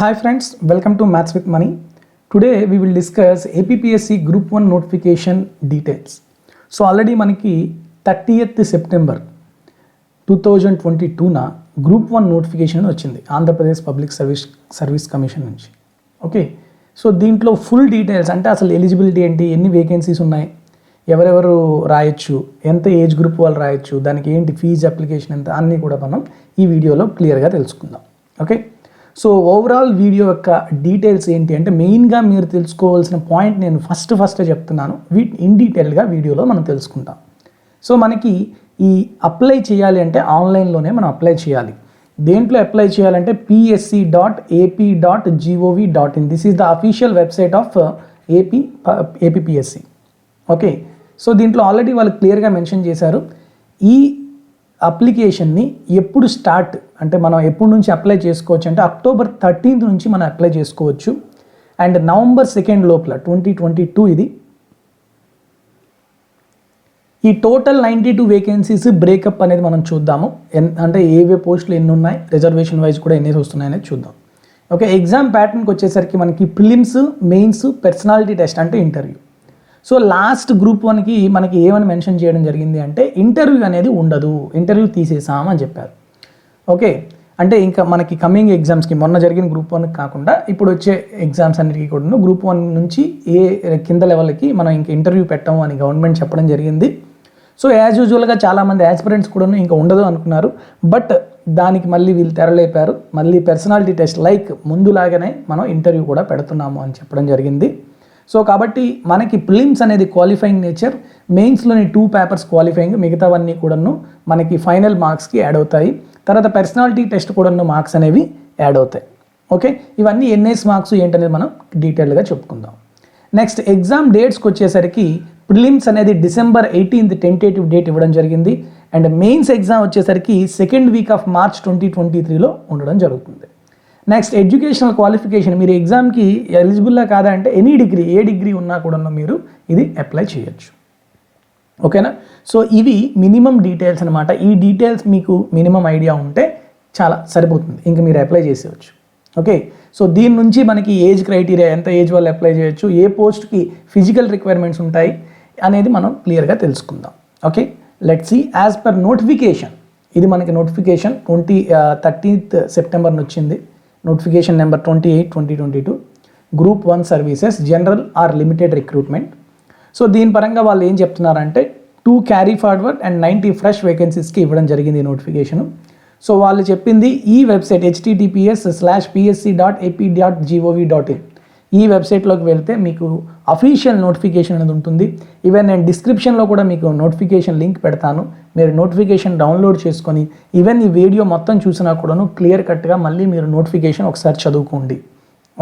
Hi friends, welcome to Maths with Money. Today we will discuss APPSC Group 1 notification details. So already మనకి 30th September 2022 నా group 1 notification వచ్చింది Andhra Pradesh public service commission నుంచి. Okay, so దీంట్లో full details అంటే అసలు eligibility ఏంటి, ఎన్ని vacancies ఉన్నాయి, ఎవరెవరు రాయొచ్చు, ఎంత ఏజ్ గ్రూప్ వాళ్ళు రాయొచ్చు, దానికి ఏంటి ఫీజు అప్లికేషన్ ఎంత, అన్నీ కూడా మనం ఈ వీడియోలో క్లియర్గా తెలుసుకుందాం. ఓకే, సో ఓవరాల్ వీడియో యొక్క డీటెయిల్స్ ఏంటి అంటే మెయిన్గా మీరు తెలుసుకోవాల్సిన పాయింట్ నేను ఫస్ట్ చెప్తున్నాను, ఇన్ డీటెయిల్గా వీడియోలో మనం తెలుసుకుంటాం. సో మనకి ఈ అప్లై చేయాలి అంటే ఆన్లైన్లోనే మనం అప్లై చేయాలి. దేంట్లో అప్లై చేయాలంటే psc.ap.gov.in. This is the official website of APPSC. Okay, so దీంట్లో ఆల్రెడీ వాళ్ళు క్లియర్గా మెన్షన్ చేశారు ఈ అప్లికేషన్ని ఎప్పుడు స్టార్ట్ అంటే మనం ఎప్పటి నుంచి అప్లై చేసుకోవచ్చు అంటే October 13th నుంచి మనం అప్లై చేసుకోవచ్చు. అండ్ November 2nd లోపల 2022 ఇది ఈ టోటల్ 92 వేకెన్సీస్ బ్రేకప్ అనేది మనం చూద్దాము. అంటే ఏవే పోస్టులు ఎన్ని ఉన్నాయి, రిజర్వేషన్ వైజ్ కూడా ఎన్ని వస్తున్నాయనేది చూద్దాం. ఓకే, ఎగ్జామ్ ప్యాటర్న్కి వచ్చేసరికి మనకి ప్రిలిమ్స్, మెయిన్స్, పర్సనాలిటీ టెస్ట్ అంటే ఇంటర్వ్యూ. సో లాస్ట్ గ్రూప్ 1కి మనకి ఏమని మెన్షన్ చేయడం జరిగింది అంటే ఇంటర్వ్యూ అనేది ఉండదు, ఇంటర్వ్యూ తీసేసామని చెప్పారు. ఓకే, అంటే ఇంకా మనకి కమింగ్ ఎగ్జామ్స్కి మొన్న జరిగిన గ్రూప్ 1కి కాకుండా ఇప్పుడు వచ్చే ఎగ్జామ్స్ అన్నిటికీ కూడా గ్రూప్ 1 నుంచి ఏ కింద లెవెల్కి మనం ఇంకా ఇంటర్వ్యూ పెట్టాము అని గవర్నమెంట్ చెప్పడం జరిగింది. సో యాజ్ యూజువల్గా చాలామంది యాస్పిరెంట్స్ కూడా ఇంకా ఉండదు అనుకున్నారు, బట్ దానికి మళ్ళీ వీళ్ళు తెరలేపారు. మళ్ళీ పర్సనాలిటీ టెస్ట్ లైక్ ముందులాగానే మనం ఇంటర్వ్యూ కూడా పెడుతున్నాము అని చెప్పడం జరిగింది. సో కాబట్టి మనకి ప్రిలిమ్స్ అనేది క్వాలిఫైయింగ్ నేచర్, మెయిన్స్లోని 2 పేపర్స్ క్వాలిఫైయింగ్, మిగతావన్నీ కూడాను మనకి ఫైనల్ మార్క్స్కి యాడ్ అవుతాయి. తర్వాత పర్సనాలిటీ టెస్ట్ కూడాను మార్క్స్ అనేవి యాడ్ అవుతాయి. ఓకే, ఇవన్నీ ఎన్ఎస్ మార్క్స్ ఏంటనేది మనం డీటెయిల్గా చెప్పుకుందాం. నెక్స్ట్ ఎగ్జామ్ డేట్స్కి వచ్చేసరికి ప్రిలిమ్స్ అనేది December 18th టెంటేటివ్ డేట్ ఇవ్వడం జరిగింది. అండ్ మెయిన్స్ ఎగ్జామ్ వచ్చేసరికి 2nd వీక్ ఆఫ్ March 2023లో ఉండడం జరుగుతుంది. నెక్స్ట్ ఎడ్యుకేషనల్ క్వాలిఫికేషన్, మీరు ఎగ్జామ్కి ఎలిజిబుల్లా కాదా అంటే ఎనీ డిగ్రీ, ఏ డిగ్రీ ఉన్నా కూడా మీరు ఇది అప్లై చేయొచ్చు. ఓకేనా, సో ఇవి మినిమం డీటెయిల్స్ అనమాట. ఈ డీటెయిల్స్ మీకు మినిమం ఐడియా ఉంటే చాలా సరిపోతుంది, ఇంకా మీరు అప్లై చేసేయచ్చు. ఓకే, సో దీని నుంచి మనకి ఏజ్ క్రైటీరియా, ఎంత ఏజ్ వాళ్ళు అప్లై చేయొచ్చు, ఏ పోస్ట్కి ఫిజికల్ రిక్వైర్మెంట్స్ ఉంటాయి అనేది మనం క్లియర్గా తెలుసుకుందాం. Okay, let's see as per notification. ఇది మనకి నోటిఫికేషన్ 30th September వచ్చింది. Notification number 28, 2022 group 1 services general or limited recruitment. So దీని పరంగా వాళ్ళు ఏం చెప్తున్నారంటే 2 క్యారీ ఫార్వర్డ్ అండ్ 90 ఫ్రెష్ వేకెన్సీస్కి ఇవ్వడం జరిగింది ఈ నోటిఫికేషను. సో వాళ్ళు చెప్పింది ఈ వెబ్సైట్ https:/psc.ap.gov.in. ఈ వెబ్సైట్లోకి వెళ్తే మీకు అఫీషియల్ నోటిఫికేషన్ అనేది ఉంటుంది. ఈవెన్ నేను డిస్క్రిప్షన్లో కూడా మీకు నోటిఫికేషన్ లింక్ పెడతాను, మీరు నోటిఫికేషన్ డౌన్లోడ్ చేసుకొని ఈవెన్ ఈ వీడియో మొత్తం చూసినా కూడాను క్లియర్ కట్గా మళ్ళీ మీరు నోటిఫికేషన్ ఒకసారి చదువుకోండి.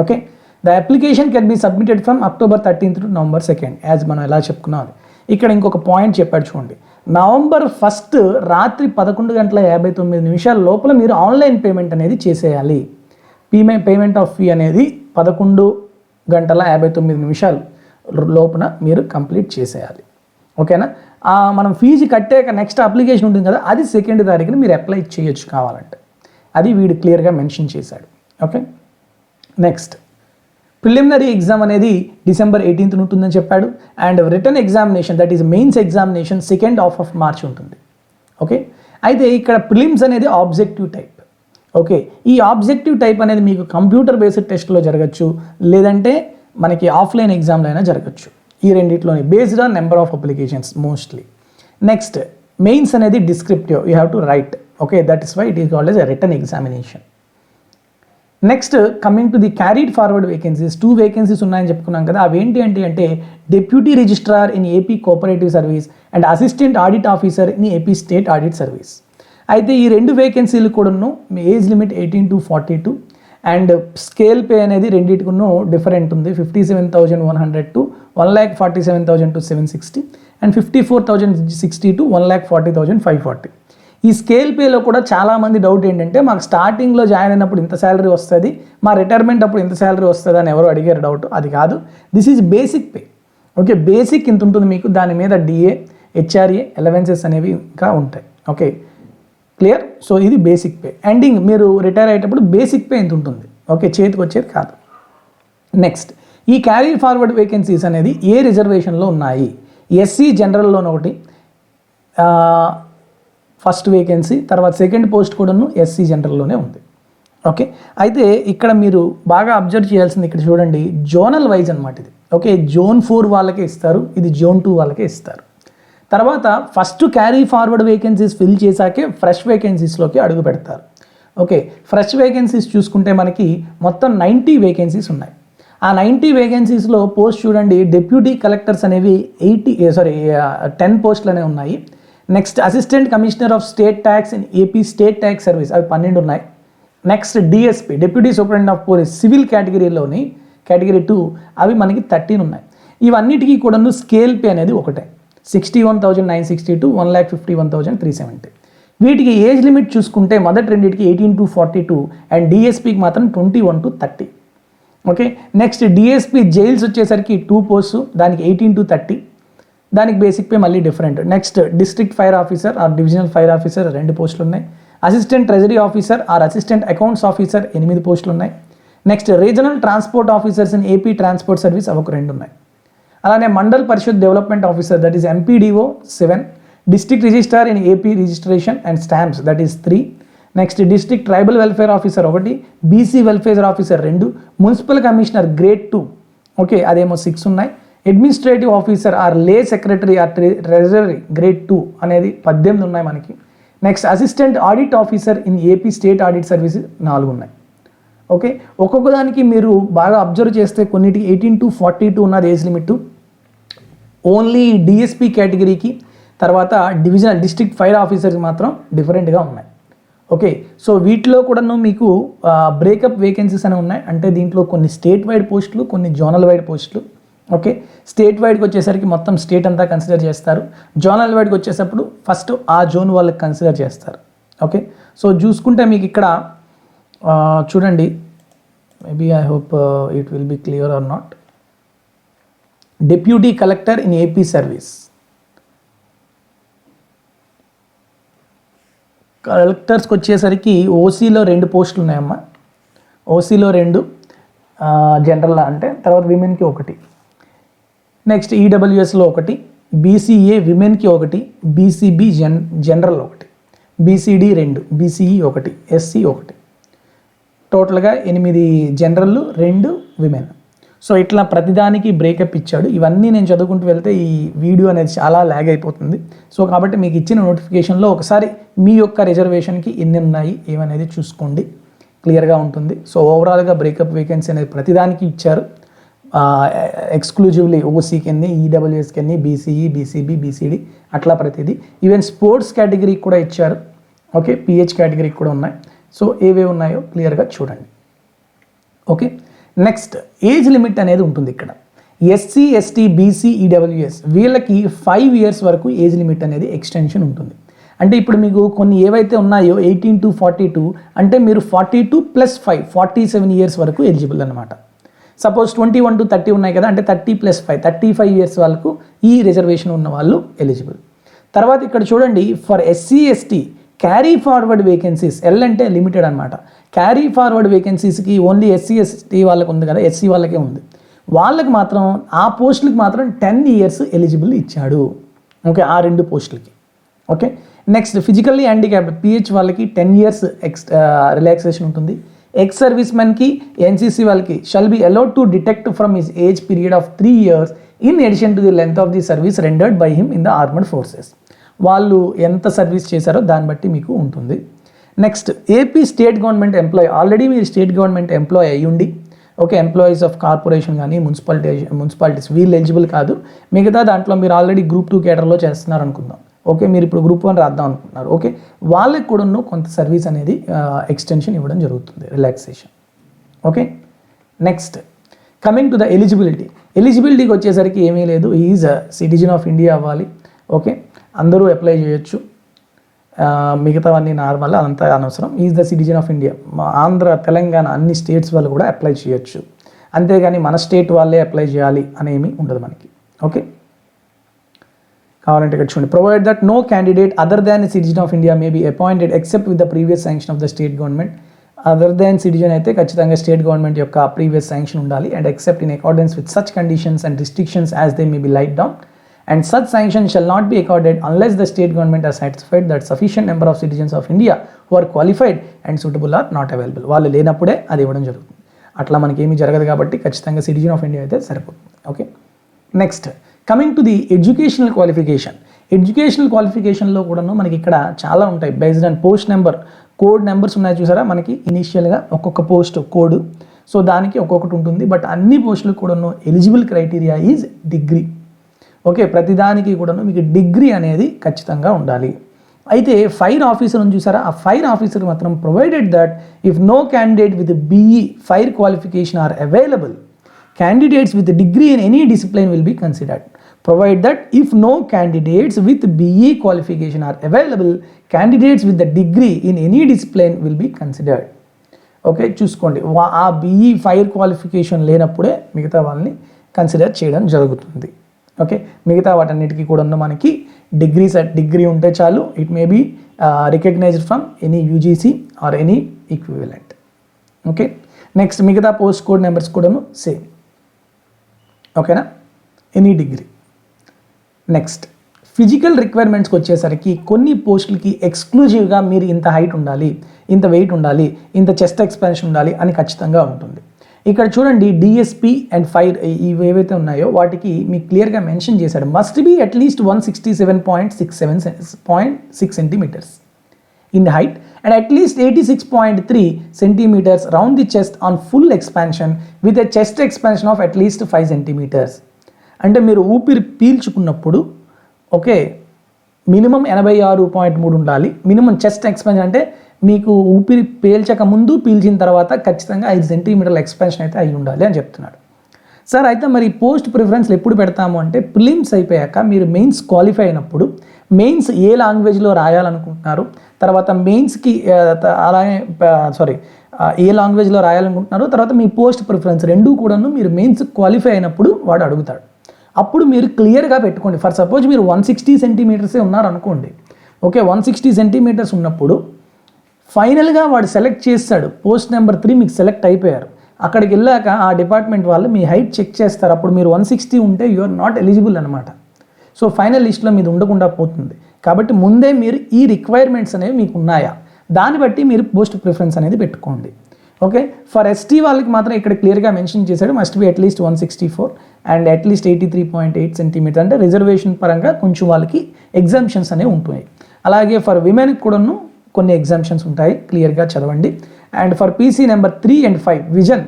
Okay, the application can be submitted from October 13th to November 2nd as మనం ఎలా చెప్పుకున్నాం. ఇక్కడ ఇంకొక పాయింట్ చెప్పాడు చూడండి, November 1st రాత్రి 11:59 లోపల మీరు ఆన్లైన్ పేమెంట్ అనేది చేసేయాలి. పేమెంట్ ఆఫ్ ఫీ అనేది 11:59 లోపున మీరు కంప్లీట్ చేసేయాలి. ఓకేనా, మనం ఫీజు కట్టాక నెక్స్ట్ అప్లికేషన్ ఉంటుంది కదా, అది 2nd తారీఖున మీరు అప్లై చేయొచ్చు కావాలంటే, అది వీడు క్లియర్గా మెన్షన్ చేశాడు. ఓకే, నెక్స్ట్ ప్రిలిమినరీ ఎగ్జామ్ అనేది December 18th ఉంటుందని చెప్పాడు. And written examination that is mains examination 2nd of March ఉంటుంది. ఓకే, అయితే ఇక్కడ ప్రిలిమ్స్ అనేది ఆబ్జెక్టివ్ టైప్. ఓకే, ఈ ఆబ్జెక్టివ్ టైప్ అనేది మీకు కంప్యూటర్ బేస్డ్ టెస్ట్లో జరగచ్చు, లేదంటే మనకి ఆఫ్లైన్ ఎగ్జామ్లో అయినా జరగచ్చు. ఈ రెండిట్లోని based on number of applications mostly. Next mains అనేది descriptive, you have to write. Okay, that is why it is called as a written examination. Next coming to the carried forward vacancies, 2 vacancies ఉన్నాయని చెప్పుకున్నాం కదా, అవి ఏంటి అంటే deputy registrar in AP cooperative service and assistant audit officer in AP state audit service. అయితే ఈ 2 వేకెన్సీలు కూడాను age limit 18 to 42 and scale pay అనేది రెండింటికును డిఫరెంట్ ఉంది. 57,100 to 1,47,000 to 760 అండ్ 54,060 to 1,40,540. ఈ స్కేల్ పేలో కూడా చాలామంది డౌట్ ఏంటంటే మాకు స్టార్టింగ్లో జాయిన్ అయినప్పుడు ఇంత శాలరీ వస్తుంది, మా రిటైర్మెంట్ అప్పుడు ఇంత శాలరీ వస్తుంది అని ఎవరు అడిగారు డౌట్. అది కాదు, this is basic pay. Okay, basic ఇంత ఉంటుంది మీకు, దాని మీద డిఏ, హెచ్ఆర్ఏ, అలవెన్సెస్ అనేవి ఇంకా ఉంటాయి. Okay, clear. సో ఇది బేసిక్ పే. ఎండింగ్ మీరు రిటైర్ అయ్యేటప్పుడు బేసిక్ పే ఎంత ఉంటుంది. ఓకే, చేతికి వచ్చేది కాదు. నెక్స్ట్, ఈ క్యారీ ఫార్వర్డ్ వేకెన్సీస్ అనేది ఏ రిజర్వేషన్లో ఉన్నాయి? ఎస్సీ జనరల్లోనే ఒకటి ఫస్ట్ వేకెన్సీ, తర్వాత సెకండ్ పోస్ట్ కూడాను ఎస్సీ జనరల్లోనే ఉంది. ఓకే, అయితే ఇక్కడ మీరు బాగా అబ్జర్వ్ చేయాల్సింది ఇక్కడ చూడండి, జోనల్ వైజ్ అనమాట ఇది. ఓకే, జోన్ 4 వాళ్ళకే ఇస్తారు, ఇది జోన్ 2 వాళ్ళకే ఇస్తారు. తర్వాత first carry forward vacancies fill చేశాకే ఫ్రెష్ వేకెన్సీస్లోకి అడుగు పెడతారు. ఓకే, ఫ్రెష్ వేకెన్సీస్ చూసుకుంటే మనకి మొత్తం 90 వేకెన్సీస్ ఉన్నాయి. ఆ 90 వేకెన్సీస్లో పోస్ట్ చూడండి, డిప్యూటీ కలెక్టర్స్ అనేవి 10 పోస్టులు అనేవి ఉన్నాయి. Next, assistant commissioner of state tax in AP state tax service అవి 12 ఉన్నాయి. Next, DSP deputy superintendent of police civil కేటగిరీలోని కేటగిరీ 2 అవి మనకి 13 ఉన్నాయి. ఇవన్నిటికీ కూడా స్కేల్ పే అనేది ఒకటే, 61,962 1,51,370. వీటికి ఏజ్ లిమిట్ చూసుకుంటే మొదటి రెండింటికి 18 to 42 అండ్ డిఎస్పీకి మాత్రం 21 to 30. Okay, next DSP jails వచ్చేసరికి 2 పోస్ట్స్, దానికి 18 to 30, దానికి బేసిక్ పే మళ్ళీ different. Next, district fire officer or divisional fire officer 2 పోస్టులు ఉన్నాయి. Assistant treasury officer or assistant accounts officer 8 పోస్టులు ఉన్నాయి. Next, regional transport officers in AP transport service అవి ఒక 2 ఉన్నాయి. అలానే Mandal Parishad development officer that is MPDO 7, district registrar in AP registration and stamps that is 3. Next, district tribal welfare officer 1, BC welfare officer 2, municipal commissioner grade 2 okay అదేమో 6 ఉన్నాయి. Administrative officer or లే secretary R treasury grade 2 అనేది 18 ఉన్నాయి మనకి. Next, assistant audit officer in AP state audit service 4 ఉన్నాయి. Okay, ఒక్కొక్క దానికి మీరు బాగా అబ్జర్వ్ చేస్తే కొన్నిటికి 18 to 42 ఉన్నది ఏజ్ లిమిట్, ఓన్లీ డిఎస్పీ కేటగిరీకి. తర్వాత డిస్ట్రిక్ట్ ఫైర్ ఆఫీసర్కి మాత్రం డిఫరెంట్గా ఉన్నాయి. ఓకే, సో వీటిలో కూడాను మీకు బ్రేకప్ వేకెన్సీస్ అనేవి ఉన్నాయి. అంటే దీంట్లో కొన్ని స్టేట్ వైడ్ పోస్టులు, కొన్ని జోనల్ వైడ్ పోస్టులు. ఓకే, స్టేట్ వైడ్కి వచ్చేసరికి మొత్తం స్టేట్ అంతా కన్సిడర్ చేస్తారు. జోనల్ వైడ్కి వచ్చేటప్పుడు ఫస్ట్ ఆ జోన్ వాళ్ళకి కన్సిడర్ చేస్తారు. ఓకే, సో చూసుకుంటే మీకు ఇక్కడ చూడండి, maybe I hope it will be clear or not. Deputy collector in AP service, కలెక్టర్స్కి వచ్చేసరికి ఓసీలో 2 పోస్టులు ఉన్నాయమ్మా. ఓసీలో 2 జనరల్ అంటే, తర్వాత విమెన్కి 1. నెక్స్ట్, ఈడబ్ల్యూఎస్లో 1, బీసీఏ విమెన్కి 1, BCB general 1, BCD 2, BCE 1, SC 1. టోటల్గా 8 జనరల్ 2 విమెన్. సో ఇట్లా ప్రతిదానికి బ్రేకప్ ఇచ్చాడు. ఇవన్నీ నేను చదువుకుంటూ వెళ్తే ఈ వీడియో అనేది చాలా ల్యాగ్ అయిపోతుంది. సో కాబట్టి మీకు ఇచ్చిన నోటిఫికేషన్లో ఒకసారి మీ యొక్క రిజర్వేషన్కి ఎన్ని ఉన్నాయి ఏమనేది చూసుకోండి, క్లియర్గా ఉంటుంది. సో ఓవరాల్గా బ్రేకప్ వేకెన్సీ అనేది ప్రతిదానికి ఇచ్చారు. ఎక్స్క్లూజివ్లీ ఓసీకి ఎన్ని, ఈడబ్ల్యూఎస్కి ఎన్ని, బీసీఈ, బీసీబీ, బీసీడీ అట్లా ప్రతిదీ. ఈవెన్ స్పోర్ట్స్ కేటగిరీకి కూడా ఇచ్చారు. ఓకే, పిహెచ్ కేటగిరీకి కూడా ఉన్నాయి. సో ఏవేవి ఉన్నాయో క్లియర్గా చూడండి. ఓకే, నెక్స్ట్, ఏజ్ లిమిట్ అనేది ఉంటుంది ఇక్కడ. ఎస్సీ, ఎస్టీ, బీసీ, ఈడబ్ల్యూఎస్ వీళ్ళకి 5 years వరకు ఏజ్ లిమిట్ అనేది ఎక్స్టెన్షన్ ఉంటుంది. అంటే ఇప్పుడు మీకు కొన్ని ఏవైతే ఉన్నాయో 18 to 42 అంటే మీరు 42 + 5 47 years వరకు ఎలిజిబుల్ అనమాట. సపోజ్ 21 to 30 ఉన్నాయి కదా, అంటే 30 + 5 35 years వరకు ఈ రిజర్వేషన్ ఉన్న వాళ్ళు ఎలిజిబుల్. తర్వాత ఇక్కడ చూడండి, for SC, ST carry forward vacancies, L అంటే లిమిటెడ్ అనమాట. క్యారీ ఫార్వర్డ్ వేకెన్సీస్కి ఓన్లీ ఎస్సీ, ఎస్టీ వాళ్ళకి ఉంది కదా, ఎస్సీ వాళ్ళకే ఉంది. వాళ్ళకి మాత్రం ఆ పోస్టులకి మాత్రం 10 years ఎలిజిబుల్ ఇచ్చాడు. ఓకే, ఆ 2 పోస్టులకి. Okay, next, physically handicapped pH వాళ్ళకి 10 years రిలాక్సేషన్ ఉంటుంది. ఎక్స్ సర్వీస్ మెన్కి, ఎన్సీసీ వాళ్ళకి shall be allowed to detect from his age period of 3 years in addition to the length of the service rendered by him in the armed forces. వాళ్ళు ఎంత service చేశారో దాన్ని బట్టి మీకు ఉంటుంది. Next, AP state government employee, already మీరు state government employee అయ్యుండి, okay, employees of corporation కానీ మున్సిపాలిటీస్ వీళ్ళు ఎలిజిబుల్ కాదు. మిగతా దాంట్లో మీరు ఆల్రెడీ గ్రూప్ 2 కేటర్లో చేస్తున్నారు అనుకుందాం. ఓకే, మీరు ఇప్పుడు గ్రూప్ 1 రాద్దాం అనుకుంటున్నారు. ఓకే, వాళ్ళకి కూడా కొంత సర్వీస్ అనేది ఎక్స్టెన్షన్ ఇవ్వడం జరుగుతుంది, relaxation. Okay, next, coming to the ఎలిజిబిలిటీకి వచ్చేసరికి ఏమీ లేదు. ఈజ్ సిటిజన్ ఆఫ్ ఇండియా అవ్వాలి. ఓకే, అందరూ అప్లై చేయొచ్చు, మిగతావన్నీ నార్మల్, అదంతా అనవసరం. Is the citizen of India, Andhra, Telangana అన్ని స్టేట్స్ వాళ్ళు కూడా అప్లై చేయొచ్చు. అంతేగాని మన స్టేట్ వాళ్ళే అప్లై చేయాలి అనేమి ఉండదు మనకి. ఓకే, కావాలంటే ఇక్కడ చూడండి, provide that no candidate other than citizen of India may be appointed except with the previous sanction of the state government other than citizen అయితే ఖచ్చితంగా స్టేట్ గవర్నమెంట్ యొక్క ప్రీవియస్ శాంక్షన్ ఉండాలి. And except in accordance with such conditions and restrictions as they may be laid down and such sanction shall not be accorded unless the state government are satisfied that sufficient number of citizens of India who are qualified and suitable are not available. వాళ్ళు లేనప్పుడే అది ఇవ్వడం జరుగుతుంది. అట్లా మనకి ఏమీ జరగదు కాబట్టి ఖచ్చితంగా సిటిజన్ ఆఫ్ ఇండియా అయితే సరిపోతుంది. Okay, next coming to the educational qualification. ఎడ్యుకేషనల్ క్వాలిఫికేషన్లో కూడాను మనకి ఇక్కడ చాలా ఉంటాయి. Based on post number, code numbers ఉన్నాయి చూసారా మనకి ఇనీషియల్గా ఒక్కొక్క పోస్ట్ కోడ్, సో దానికి ఒక్కొక్కటి ఉంటుంది. బట్ అన్ని పోస్టులు కూడాను eligible criteria is degree. Okay, ప్రతిదానికి కూడాను మీకు డిగ్రీ అనేది ఖచ్చితంగా ఉండాలి. అయితే ఫైర్ ఆఫీసర్ అని చూసారా, ఆ ఫైర్ ఆఫీసర్ మాత్రం provided that if no candidate with BE fire qualification are available, candidates with a degree in any discipline will be considered. Provide that if no candidates with BE qualification are available, candidates with the degree in any discipline will be considered. Okay, చూసుకోండి ఆ BE fire qualification లేనప్పుడే మిగతా వాళ్ళని consider చేయడం జరుగుతుంది. Okay, మిగతా వాటన్నిటికీ కూడా మనకి డిగ్రీ ఉంటే చాలు. It may be recognised from any UGC or any equivalent. Okay, next మిగతా పోస్ట్ కోడ్ నెంబర్స్ కూడాను సేమ్. ఓకేనా, ఎనీ డిగ్రీ. నెక్స్ట్ ఫిజికల్ రిక్వైర్మెంట్స్కి వచ్చేసరికి కొన్ని పోస్టులకి ఎక్స్క్లూజివ్గా మీరు ఇంత హైట్ ఉండాలి, ఇంత వెయిట్ ఉండాలి, ఇంత చెస్ట్ ఎక్స్పాన్షన్ ఉండాలి అని ఖచ్చితంగా ఉంటుంది. ఇక్కడ చూడండి డిఎస్పీ అండ్ ఫైర్ ఇవి ఏవైతే ఉన్నాయో వాటికి మీకు క్లియర్గా మెన్షన్ చేశాడు. Must be at least 167.6 centimetres in height and at least 86.3 centimeters round the chest on full expansion with a chest expansion of at least 5 centimeters. అంటే మీరు ఊపిరి పీల్చుకున్నప్పుడు ఓకే మినిమం 86.3 ఉండాలి. మినిమం చెస్ట్ ఎక్స్పాన్షన్ అంటే మీకు ఊపిరి పీల్చక ముందు పీల్చిన తర్వాత ఖచ్చితంగా 5 సెంటీమీటర్ల ఎక్స్పాన్షన్ అయితే అయి ఉండాలి అని చెప్తున్నాడు. సార్ అయితే మరి పోస్ట్ ప్రిఫరెన్స్లు ఎప్పుడు పెడతాము అంటే ప్రిలిమ్స్ అయిపోయాక మీరు మెయిన్స్ క్వాలిఫై అయినప్పుడు మెయిన్స్ ఏ లాంగ్వేజ్లో రాయాలనుకుంటున్నారు, తర్వాత మెయిన్స్కి అలాగే ఏ లాంగ్వేజ్లో రాయాలనుకుంటున్నారు, తర్వాత మీ పోస్ట్ ప్రిఫరెన్స్ రెండూ కూడాను మీరు మెయిన్స్ క్వాలిఫై అయినప్పుడు వాడు అడుగుతాడు. అప్పుడు మీరు క్లియర్గా పెట్టుకోండి. ఫర్ సపోజ్ మీరు 160 సెంటీమీటర్సే ఉన్నారనుకోండి. ఓకే, 160 సెంటీమీటర్స్ ఉన్నప్పుడు ఫైనల్గా వాడు సెలెక్ట్ చేస్తాడు. పోస్ట్ నెంబర్ 3 మీకు సెలెక్ట్ అయిపోయారు. అక్కడికి వెళ్ళాక ఆ డిపార్ట్మెంట్ వాళ్ళు మీ హైట్ చెక్ చేస్తారు. అప్పుడు మీరు 160 ఉంటే యు ఆర్ నాట్ ఎలిజిబుల్ అనమాట. సో ఫైనల్ లిస్ట్లో మీది ఉండకుండా పోతుంది. కాబట్టి ముందే మీరు ఈ రిక్వైర్మెంట్స్ అనేవి మీకు ఉన్నాయా దాన్ని బట్టి మీరు పోస్ట్ ప్రిఫరెన్స్ అనేది పెట్టుకోండి. ఓకే, ఫర్ ఎస్టీ వాళ్ళకి మాత్రం ఇక్కడ క్లియర్గా మెన్షన్ చేశాడు must be at least 164 and at least 83.8 centimetre. అంటే రిజర్వేషన్ పరంగా కొంచెం వాళ్ళకి ఎగ్జామ్షన్స్ అనేవి ఉంటున్నాయి. అలాగే ఫర్ విమెన్కి కూడాను కొన్ని ఎగ్జామ్షన్స్ ఉంటాయి, క్లియర్గా చదవండి. And for PC number 3 and 5 vision,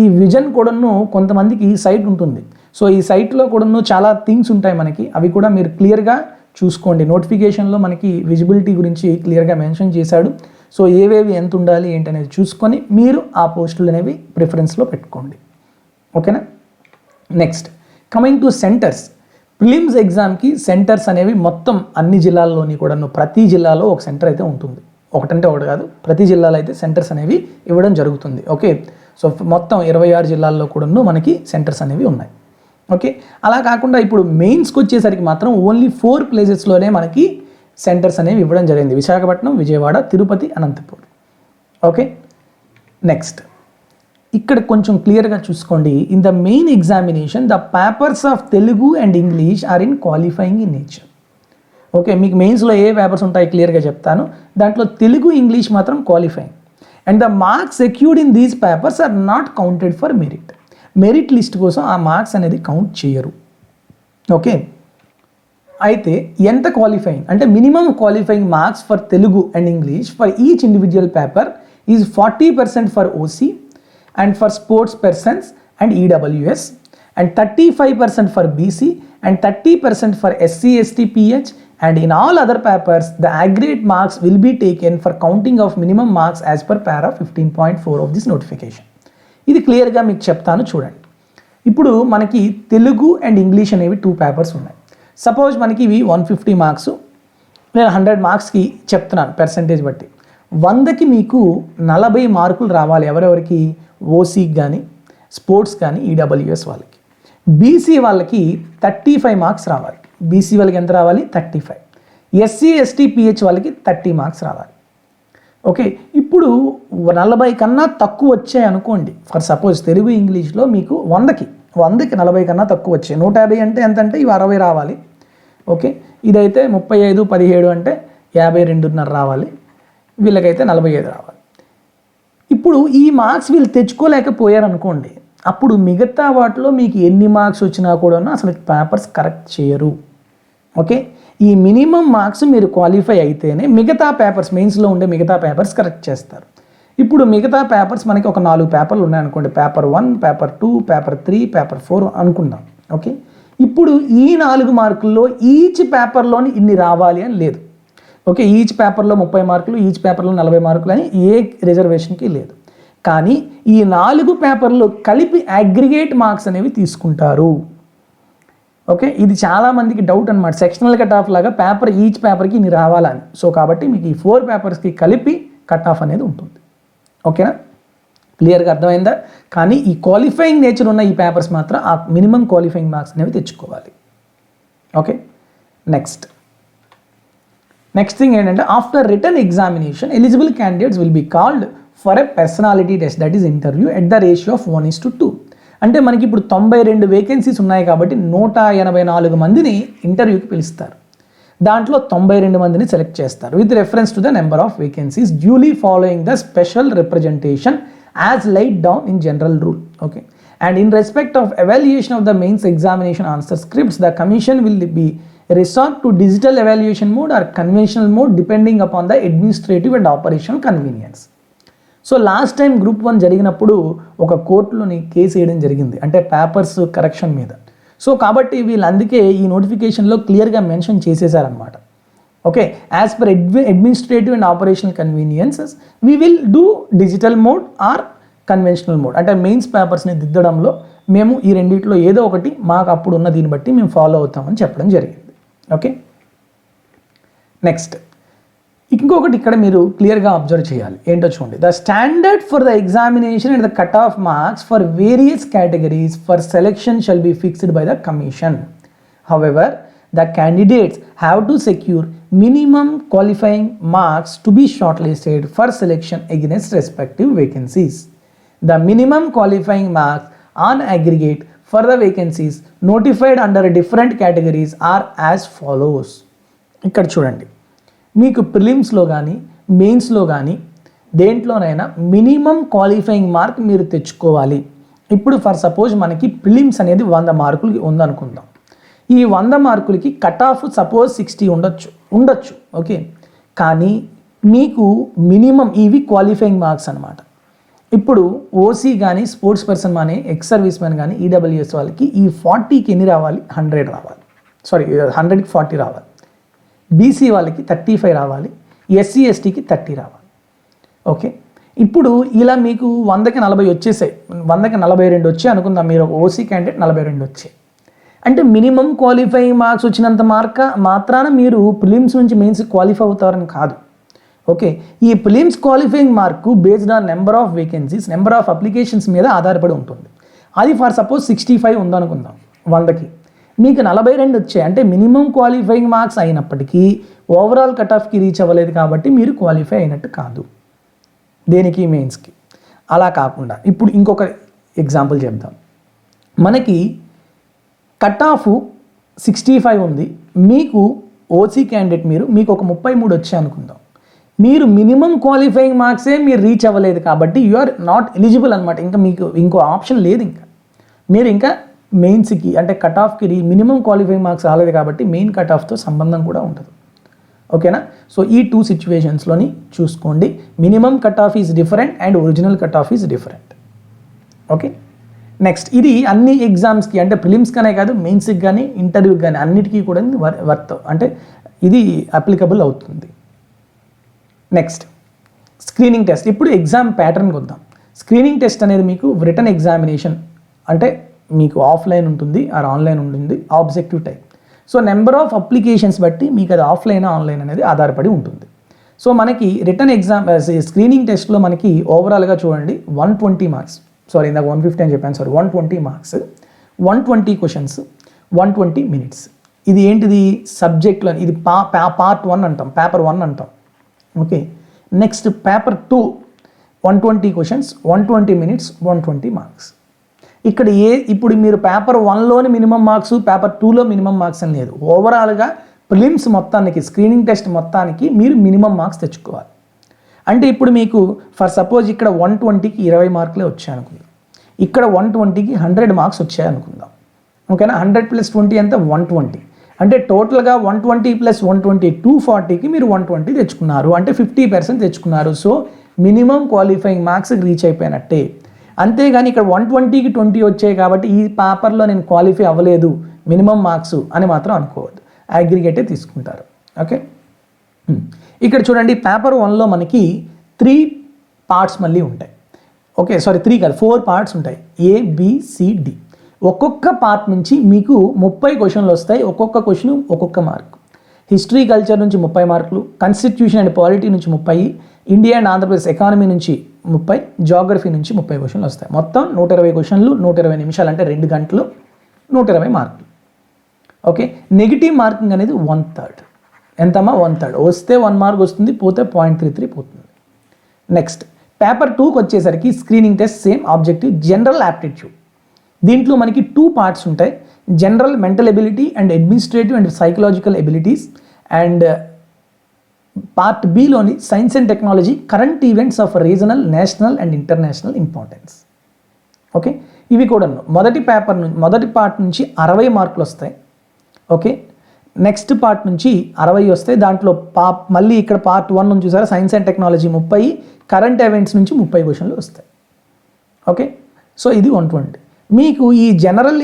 ఈ విజన్ కూడాను కొంతమందికి సైట్ ఉంటుంది. సో ఈ సైట్లో కూడాను చాలా థింగ్స్ ఉంటాయి మనకి, అవి కూడా మీరు క్లియర్గా చూసుకోండి. నోటిఫికేషన్లో మనకి విజిబిలిటీ గురించి క్లియర్గా మెన్షన్ చేశాడు. సో ఏవేవి ఎంత ఉండాలి ఏంటి అనేది చూసుకొని మీరు ఆ పోస్టులు అనేవి ప్రిఫరెన్స్లో పెట్టుకోండి. ఓకేనా, next coming to centres. Prelims ఎగ్జామ్కి సెంటర్స్ అనేవి మొత్తం అన్ని జిల్లాల్లోని కూడాను ప్రతి జిల్లాలో ఒక సెంటర్ అయితే ఉంటుంది. ఒకటంటే ఒకటి కాదు, ప్రతి జిల్లాలో అయితే సెంటర్స్ అనేవి ఇవ్వడం జరుగుతుంది. ఓకే, సో మొత్తం 26 జిల్లాల్లో కూడాను మనకి సెంటర్స్ అనేవి ఉన్నాయి. ఓకే, అలా కాకుండా ఇప్పుడు మెయిన్స్కి వచ్చేసరికి మాత్రం ఓన్లీ 4 ప్లేసెస్లోనే మనకి సెంటర్స్ అనేవి ఇవ్వడం జరిగింది. విశాఖపట్నం, విజయవాడ, తిరుపతి, అనంతపూర్. ఓకే, నెక్స్ట్ ఇక్కడ కొంచెం క్లియర్గా చూసుకోండి. In the main examination the papers of Telugu and English are in qualifying in nature. Okay, మీకు మెయిన్స్లో ఏ పేపర్స్ ఉంటాయి క్లియర్గా చెప్తాను. దాంట్లో తెలుగు, ఇంగ్లీష్ మాత్రం qualifying. And the marks secured in these papers are not counted for merit. Merit list కోసం ఆ మార్క్స్ అనేది కౌంట్ చేయరు. ఓకే, అయితే ఎంత క్వాలిఫైయింగ్ అంటే minimum qualifying marks for Telugu and English for each individual paper is 40% for OC and for sports persons and EWS and 35% for BC and 30% for SC ST pH and in all other papers the aggregate marks will be taken for counting of minimum marks as per para 15.4 of this notification. ఇది క్లియర్గా మీకు చెప్తాను చూడండి. ఇప్పుడు మనకి Telugu and English అనేవి 2 papers ఉన్నాయి. Suppose మనకి ఇవి 150 మార్క్స్, నేను 100 మార్క్స్కి చెప్తున్నాను పర్సంటేజ్ బట్టి. 100కి మీకు 40 మార్కులు రావాలి. ఎవరెవరికి? ఓసీకి కానీ, స్పోర్ట్స్ కానీ, ఈడబ్ల్యూఎస్ వాళ్ళకి. బీసీ వాళ్ళకి 35 మార్క్స్ రావాలి. బీసీ వాళ్ళకి ఎంత రావాలి? 35. ఎస్సీ ఎస్టీ పిహెచ్ వాళ్ళకి 30 మార్క్స్ రావాలి. ఓకే, ఇప్పుడు 40 కన్నా తక్కువ వచ్చాయి అనుకోండి, ఫర్ సపోజ్ తెలుగు ఇంగ్లీష్లో మీకు 100కి 40 కన్నా తక్కువ వచ్చాయి. 150 అంటే ఎంత అంటే ఇవి 60 రావాలి. ఓకే, ఇదైతే 35, 17 అంటే 52.5 రావాలి. వీళ్ళకైతే 45 రావాలి. ఇప్పుడు ఈ మార్క్స్ వీళ్ళు తెచ్చుకోలేకపోయారు అనుకోండి, అప్పుడు మిగతా వాటిలో మీకు ఎన్ని మార్క్స్ వచ్చినా కూడా అసలు పేపర్స్ కరెక్ట్ చేయరు. ఓకే, ఈ మినిమం మార్క్స్ మీరు క్వాలిఫై అయితేనే మిగతా పేపర్స్, మెయిన్స్లో ఉండే మిగతా పేపర్స్ కరెక్ట్ చేస్తారు. ఇప్పుడు మిగతా పేపర్స్ మనకి ఒక 4 పేపర్లు ఉన్నాయనుకోండి, పేపర్ 1, పేపర్ 2, పేపర్ 3, పేపర్ 4 అనుకుందాం. ఓకే, ఇప్పుడు ఈ 4 మార్కుల్లో ఈచ్ పేపర్లోని ఇన్ని రావాలి అని లేదు. ఓకే, ఈచ్ పేపర్లో 30 మార్కులు, ఈచ్ పేపర్లో 40 మార్కులు అని ఏ రిజర్వేషన్కి లేదు. కానీ ఈ 4 పేపర్లు కలిపి అగ్రిగేట్ మార్క్స్ అనేవి తీసుకుంటారు. ఓకే, ఇది చాలామందికి డౌట్ అనమాట, సెక్షనల్ కట్ ఆఫ్ లాగా పేపర్ ఈచ్ పేపర్కి ఇన్ని రావాలని. సో కాబట్టి మీకు ఈ 4 పేపర్స్కి కలిపి కట్ ఆఫ్ అనేది ఉంటుంది. ఓకేనా, క్లియర్గా అర్థమైందా? కానీ ఈ క్వాలిఫైయింగ్ నేచర్ ఉన్న ఈ పేపర్స్ మాత్రం ఆ మినిమం క్వాలిఫైయింగ్ మార్క్స్ అనేవి తెచ్చుకోవాలి. ఓకే, నెక్స్ట్ థింగ్ ఏంటంటే, after written examination eligible candidates will be called for a personality test, that is interview at the ratio of 1:2. అంటే మనకి ఇప్పుడు 92 వేకెన్సీస్ ఉన్నాయి కాబట్టి 184 మందిని ఇంటర్వ్యూకి పిలుస్తారు. దాంట్లో 92 మందిని సెలెక్ట్ చేస్తారు with reference to the number of vacancies duly following the special representation as light down in general rule. Okay, and in respect of evaluation of the mains examination answer scripts the commission will be resort to digital evaluation mode or conventional mode depending upon the administrative and operational convenience. So last time group 1 జరిగినప్పుడు ఒక కోర్టులోని case వేయడం జరిగింది, అంటే papers correction మీద. So కాబట్టి వీళ్ళు అందుకే ఈ నోటిఫికేషన్లో క్లియర్గా మెన్షన్ చేసేసారనమాట. Okay, as per administrative and operational conveniences we will do digital mode or conventional mode. అంటే మెయిన్స్ పేపర్స్ని దిద్దడంలో మేము ఈ రెండింటిలో ఏదో ఒకటి మాకు అప్పుడు ఉన్న దీన్ని బట్టి మేము ఫాలో అవుతామని చెప్పడం జరిగింది. ఓకే, నెక్స్ట్ ఇంకొకటి ఇక్కడ మీరు క్లియర్గా అబ్జర్వ్ చేయాలి, ఏంటో చూడండి. The standard for the examination and the cut off marks for various categories for selection shall be fixed by the commission. However the candidates have to secure minimum qualifying marks to be shortlisted for selection against respective vacancies. The minimum qualifying marks on aggregate for the vacancies notified under different categories are as follows. ఇక్కడ చూడండి, మీకు ప్రిలిమ్స్లో కానీ మెయిన్స్లో కానీ దేంట్లోనైనా minimum qualifying mark మీరు తెచ్చుకోవాలి. ఇప్పుడు for suppose మనకి ప్రిలిమ్స్ అనేది 100 మార్కులకి ఉందనుకుందాం. ఈ 100 మార్కులకి కట్ ఆఫ్ సపోజ్ 60 ఉండొచ్చు. ఓకే, కానీ మీకు మినిమం ఇవి క్వాలిఫైయింగ్ మార్క్స్ అనమాట. ఇప్పుడు ఓసీ కానీ స్పోర్ట్స్ పర్సన్ కానీ ఎక్స్ సర్వీస్ మ్యాన్ కానీ ఈడబ్ల్యూఎస్ వాళ్ళకి ఈ 40కి ఎన్ని రావాలి? 100 రావాలి. 100కి 40 రావాలి. బీసీ వాళ్ళకి 35 రావాలి. ఎస్సీ ఎస్టీకి 30 రావాలి. ఓకే, ఇప్పుడు ఇలా మీకు 100కి 40 వచ్చేసాయి, 100కి 42 వచ్చాయి అనుకుందాం. మీరు ఓసీ క్యాండిడేట్ 42 వచ్చాయి అంటే మినిమం క్వాలిఫైయింగ్ మార్క్స్ వచ్చినంత మాత్రాన మీరు ప్రిలిమ్స్ నుంచి మెయిన్స్ క్వాలిఫై అవుతారని కాదు. ఓకే, ఈ prelims qualifying mark based on number of vacancies, number of applications మీద ఆధారపడి ఉంటుంది. అది ఫర్ సపోజ్ 65 ఉందనుకుందాం, 100కి మీకు 42 వచ్చాయి అంటే మినిమం క్వాలిఫైయింగ్ మార్క్స్ అయినప్పటికీ ఓవరాల్ కట్ ఆఫ్కి రీచ్ అవ్వలేదు కాబట్టి మీరు క్వాలిఫై అయినట్టు కాదు దేనికి, మెయిన్స్కి. అలా కాకుండా ఇప్పుడు ఇంకొక ఎగ్జాంపుల్ చెప్దాం. మనకి కట్ ఆఫ్ 65 ఉంది, మీకు ఓసీ క్యాండిడేట్ మీకు ఒక 33 వచ్చాయి అనుకుందాం. మీరు మినిమం క్వాలిఫైయింగ్ మార్క్సే మీరు రీచ్ అవ్వలేదు కాబట్టి యు ఆర్ నాట్ ఎలిజిబుల్ అనమాట. ఇంకా మీకు ఇంకో ఆప్షన్ లేదు. ఇంకా మీరు ఇంకా మెయిన్స్కి అంటే కట్ ఆఫ్కి మినిమం క్వాలిఫైయింగ్ మార్క్స్ రాలేదు కాబట్టి మెయిన్ కట్ ఆఫ్తో సంబంధం కూడా ఉంటుంది. ఓకేనా, సో ఈ 2 సిచ్యువేషన్స్లోని చూసుకోండి. Minimum cut off is different and original cut off is different. Okay, next ఇది అన్ని ఎగ్జామ్స్కి అంటే ప్రిలిమ్స్కనే కాదు మెయిన్స్కి కానీ ఇంటర్వ్యూకి కానీ అన్నిటికీ కూడా అంటే ఇది అప్లికబుల్ అవుతుంది. Next screening test. ఇప్పుడు ఎగ్జామ్ ప్యాటర్న్కి వద్దాం. స్క్రీనింగ్ టెస్ట్ అనేది మీకు రిటర్న్ ఎగ్జామినేషన్ అంటే మీకు ఆఫ్లైన్ ఉంటుంది ఆర్ ఆన్లైన్ ఉంటుంది, objective type. So number of applications బట్టి మీకు అది ఆఫ్లైన్ ఆన్లైన్ అనేది ఆధారపడి ఉంటుంది. సో మనకి రిటర్న్ ఎగ్జామ్ స్క్రీనింగ్ టెస్ట్లో మనకి ఓవరాల్గా చూడండి 120 మార్క్స్, ఇందాక 150 అని చెప్పాను, 120 మార్క్స్, 120 క్వశ్చన్స్, 120 మినిట్స్. ఇది ఏంటిది? సబ్జెక్ట్లో ఇది పార్ట్ 1 అంటాం, పేపర్ 1 అంటాం. Okay, next paper 2 120 questions 120 minutes 120 marks. ఇక్కడ ఇప్పుడు మీరు పేపర్ 1లోని మినిమం మార్క్స్, పేపర్ 2లో మినిమం మార్క్స్ అని లేదు. ఓవరాల్గా ప్రిలిమ్స్ మొత్తానికి, స్క్రీనింగ్ టెస్ట్ మొత్తానికి మీరు మినిమం మార్క్స్ తెచ్చుకోవాలి. అంటే ఇప్పుడు మీకు ఫర్ సపోజ్ ఇక్కడ 120కి 20 మార్కులే వచ్చాయి అనుకుందాం, ఇక్కడ 120కి 100 మార్క్స్ వచ్చాయి అనుకుందాం. ఓకేనా, 100 + 20 ఎంత 120. అంటే టోటల్గా 120 + 120 240కి మీరు 120 తెచ్చుకున్నారు, అంటే 50% తెచ్చుకున్నారు. So minimum qualifying marks reach అయిపోయినట్టే. అంతేగాని ఇక్కడ 120కి 20 వచ్చాయి కాబట్టి ఈ పేపర్లో నేను క్వాలిఫై అవ్వలేదు మినిమం మార్క్స్ అని మాత్రం అనుకోవద్దు, అగ్రిగేటే తీసుకుంటారు. ఓకే, ఇక్కడ చూడండి పేపర్ 1లో మనకి 3 పార్ట్స్ మళ్ళీ ఉంటాయి. ఓకే, సారీ 3 కాదు 4 పార్ట్స్ ఉంటాయి, ABCD. ఒక్కొక్క పార్ట్ నుంచి మీకు 30 క్వశ్చన్లు వస్తాయి, ఒక్కొక్క క్వశ్చన్ ఒక్కొక్క మార్కు. హిస్టరీ కల్చర్ నుంచి 30 మార్కులు, కాన్స్టిట్యూషన్ అండ్ పాలిటీ నుంచి 30, ఇండియా అండ్ ఆంధ్రప్రదేశ్ ఎకానమీ నుంచి 30, జాగ్రఫీ నుంచి 30 క్వశ్చన్లు వస్తాయి. మొత్తం 120 క్వశ్చన్లు, 120 నిమిషాలు, అంటే 2 గంటలు, 120 మార్కులు. ఓకే, నెగిటివ్ మార్కింగ్ అనేది 1/3. ఎంతమ్మా 1/3. వస్తే 1 మార్క్ వస్తుంది, పోతే 0.33 పోతుంది. నెక్స్ట్ పేపర్ 2కి వచ్చేసరికి screening test same objective, general aptitude. దీంట్లో మనకి 2 పార్ట్స్ ఉంటాయి, general mental ability and administrative and psychological abilities. And part బిలోని science and technology, current events of regional, national and international importance. Okay, ఇవి కూడా మొదటి part నుంచి 60 మార్కులు వస్తాయి. ఓకే, నెక్స్ట్ పార్ట్ నుంచి 60 వస్తాయి. దాంట్లో మళ్ళీ ఇక్కడ పార్ట్ 1 నుంచి చూసారా, science and technology 30, current events నుంచి 30 క్వశ్చన్లు వస్తాయి. ఓకే, సో ఇది 120. మీకు ఈ జనరల్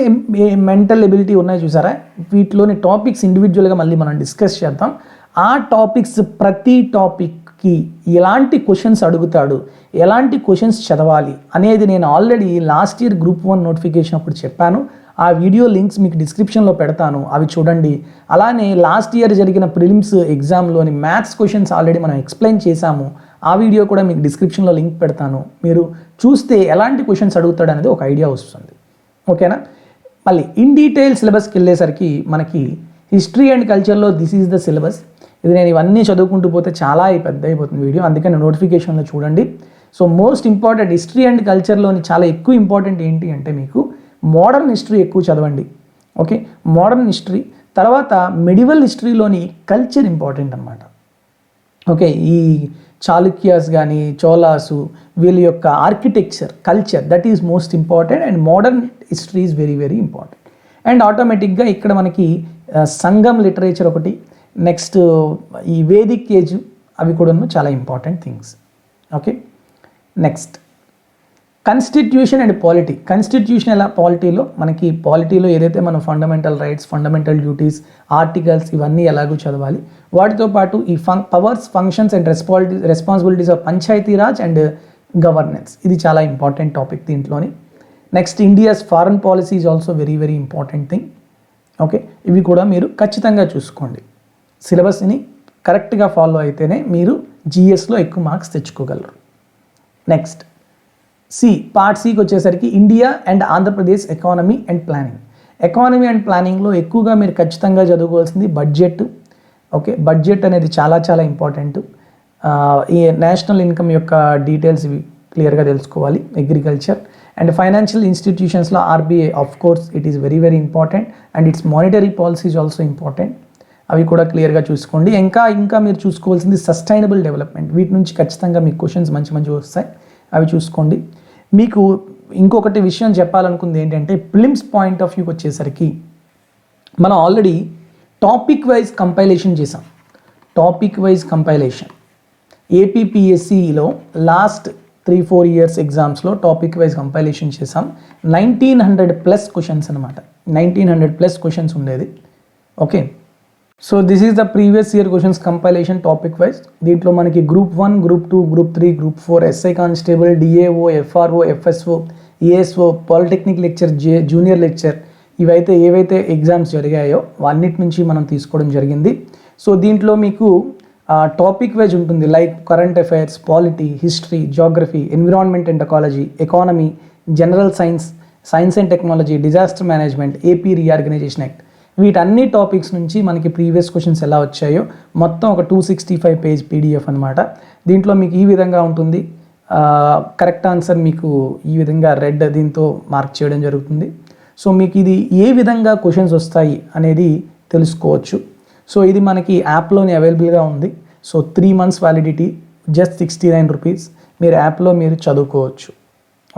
మెంటల్ ఎబిలిటీ ఉన్నాయి చూసారా, వీటిలోని టాపిక్స్ ఇండివిజువల్గా మళ్ళీ మనం డిస్కస్ చేద్దాం. ఆ టాపిక్స్ ప్రతి టాపిక్కి ఎలాంటి క్వశ్చన్స్ అడుగుతాడు, ఎలాంటి క్వశ్చన్స్ చదవాలి అనేది నేను already last year group 1 notification అప్పుడు చెప్పాను. ఆ వీడియో లింక్స్ మీకు డిస్క్రిప్షన్లో పెడతాను, అవి చూడండి. అలానే లాస్ట్ ఇయర్ జరిగిన ప్రిలిమ్స్ ఎగ్జామ్లోని మ్యాథ్స్ క్వశ్చన్స్ ఆల్రెడీ మనం ఎక్స్ప్లెయిన్ చేశాము, ఆ వీడియో కూడా మీకు డిస్క్రిప్షన్లో లింక్ పెడతాను. మీరు చూస్తే ఎలాంటి క్వశ్చన్స్ అడుగుతాడు అనేది ఒక ఐడియా వస్తుంది. ఓకేనా, మళ్ళీ ఇన్ డీటెయిల్ సిలబస్కి వెళ్ళేసరికి మనకి హిస్టరీ అండ్ కల్చర్లో దిస్ ఈజ్ ద సిలబస్. ఇది నేను ఇవన్నీ చదువుకుంటూ పోతే చాలా పెద్ద అయిపోతుంది వీడియో, అందుకని నోటిఫికేషన్లో చూడండి. So most important history and కల్చర్లోని చాలా ఎక్కువ ఇంపార్టెంట్ ఏంటి అంటే మీకు మోడర్న్ హిస్టరీ ఎక్కువ చదవండి. ఓకే, మోడర్న్ హిస్టరీ తర్వాత మెడివల్ హిస్టరీలోని కల్చర్ ఇంపార్టెంట్ అనమాట. ఓకే, ఈ చాళుక్యాస్ కానీ చోళాసు వీళ్ళ యొక్క architecture, culture, that is most important. And modern history is very very important. And ఆటోమేటిక్గా ఇక్కడ మనకి సంగం లిటరేచర్ ఒకటి, నెక్స్ట్ ఈ వేదిక్ ఏజ్, అవి కూడా చాలా important things. Okay, next constitution and polity. Constitution ఎలా, పాలిటీలో ఏదైతే మనం fundamental rights, fundamental duties, articles ఇవన్నీ ఎలాగో చదవాలి. వాటితో పాటు ఈ powers, functions and responsibilities of Panchayati Raj and governance, ఇది చాలా ఇంపార్టెంట్ టాపిక్ దీంట్లోని. Next India's foreign policy is also very very important thing. Okay, ఇవి కూడా మీరు ఖచ్చితంగా చూసుకోండి. సిలబస్ని కరెక్ట్గా ఫాలో అయితేనే మీరు జిఎస్లో ఎక్కువ మార్క్స్ తెచ్చుకోగలరు. నెక్స్ట్ పార్ట్ సికి వచ్చేసరికి India and Andhra Pradesh economy and planning. Economy and ప్లానింగ్లో ఎక్కువగా మీరు ఖచ్చితంగా చదువుకోవాల్సింది బడ్జెట్. ఓకే, బడ్జెట్ అనేది చాలా చాలా ఇంపార్టెంట్. ఈ నేషనల్ ఇన్కమ్ యొక్క డీటెయిల్స్ ఇవి క్లియర్గా తెలుసుకోవాలి. అగ్రికల్చర్ అండ్ ఫైనాన్షియల్ ఇన్స్టిట్యూషన్స్లో RBI of course it is very very important. And its monetary policy is also important. అవి కూడా క్లియర్గా చూసుకోండి. ఇంకా మీరు చూసుకోవాల్సింది సస్టైనబుల్ డెవలప్మెంట్. వీటి నుంచి ఖచ్చితంగా మీకు క్వశ్చన్స్ మంచి వస్తాయి, అవి చూసుకోండి. మీకు ఇంకొకటి విషయం చెప్పాలనుకుంది ఏంటంటే ప్రిలిమ్స్ పాయింట్ ఆఫ్ వ్యూకి వచ్చేసరికి మనం ఆల్రెడీ టాపిక్ వైజ్ కంపైలేషన్ చేసాం. టాపిక్ వైజ్ కంపైలేషన్ ఏపీపీఎస్సిలో లాస్ట్ 3-4 ఇయర్స్ ఎగ్జామ్స్లో టాపిక్ వైజ్ కంపైలేషన్ చేసాం. 1900+ క్వశ్చన్స్ అనమాట. 1900+ క్వశ్చన్స్ ఉండేది. Okay, so this is the previous year questions compilation topic wise. దీంట్లో మనకి group 1, group 2, group 3, group 4, SI constable, DAO, FRO, FSO, ASO, polytechnic lecture, junior lecture, ఏవైతే exams జరిగాయో అన్నిటి నుంచి మనం తీసుకోవడం జరిగింది. సో దీంట్లో మీకు టాపిక్ వైజ్ ఉంటుంది, like current affairs, polity, history, geography, environment and ecology, economy, general science, science and technology, disaster management, AP reorganization act, వీటన్ని టాపిక్స్ నుంచి మనకి ప్రీవియస్ క్వశ్చన్స్ ఎలా వచ్చాయో మొత్తం ఒక 265 పేజ్ పీడిఎఫ్ అనమాట. దీంట్లో మీకు ఈ విధంగా ఉంటుంది. కరెక్ట్ ఆన్సర్ మీకు ఈ విధంగా రెడ్ దీంతో మార్క్ చేయడం జరుగుతుంది. సో మీకు ఇది ఏ విధంగా క్వశ్చన్స్ వస్తాయి అనేది తెలుసుకోవచ్చు. సో ఇది మనకి యాప్లోనే అవైలబుల్గా ఉంది. So 3 months validity, just 69 rupees. మీరు యాప్లో మీరు చదువుకోవచ్చు.